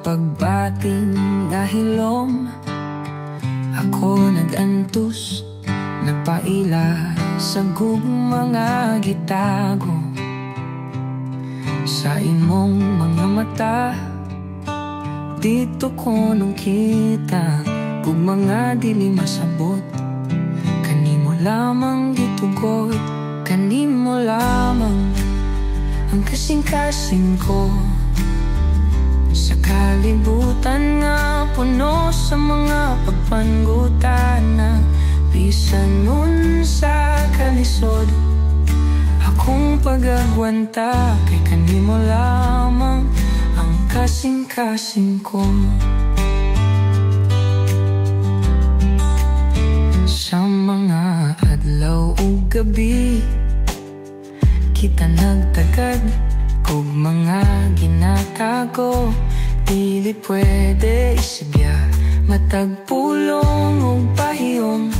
pagbating nga hilom, ako nagantus, nagpaila sa mga gitago. Sa imong mga mata, dito ko nung kita, kung mga dili masabot, kanimo lamang gitugot, kanimo lamang ang kasing-kasing ko. Sa kalibutan nga puno sa mga pagpanggutan na bisan nun sa kalisod, akong pag-agwanta kay kanimo lamang ang kasing-kasing ko. Sa mga adlaw o gabi, kita nagtagad kog mga ginatago, dili pwede isibya, matagpulong o pahiyom,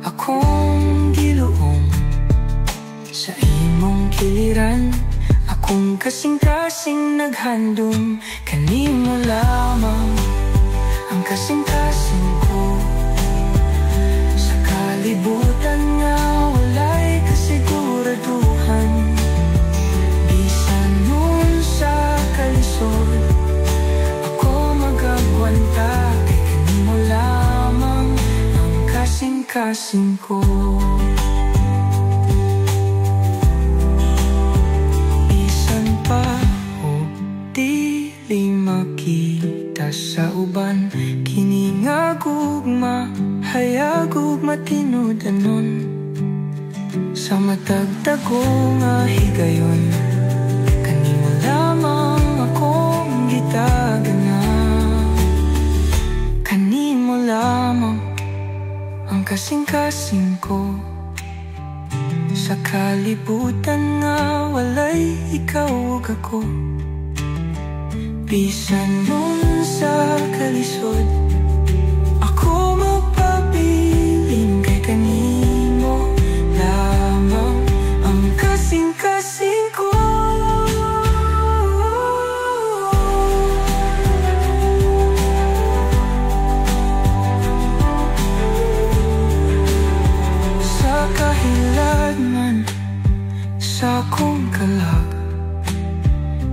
akong giluong sa imong kiliran, akong kasing-kasing naghandom, kanimo lamang ang kasing-kasing ko. Sa kalibutan nga walay kasiguraduhan, bisan nun sa kalisod, ako magagwanta kay kanimo lamang ang kasing-kasing ko. Makita sa uban, kini nga gugma, hayag ug matinud-anon, sa matagtago nga higayon, kanimo lamang akong gitagana. Kanimo lamang ang kasing-kasing ko. Sa kalibutan nga walay ikaw ug ako, bisan nun sa kalisod, ako magpabilin kay kanimo lamang ang kasing-kasing ko. Sa kahiladman sa akong kalag,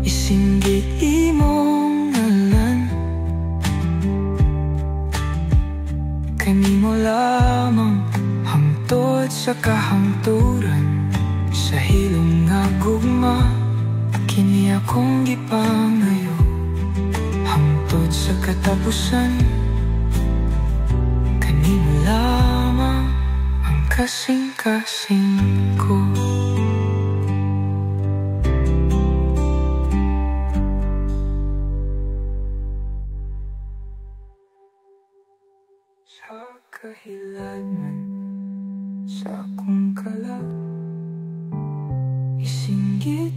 isinggit imong ngalan, kanimo lamang hangtod sa kahangturan, sa hilong nga gugma, kini akong gipangayo, hangtod sa katapusan, kanimo lamang ang kasing-kasing ko. Sa kahilangan sa akong kalag, isinggit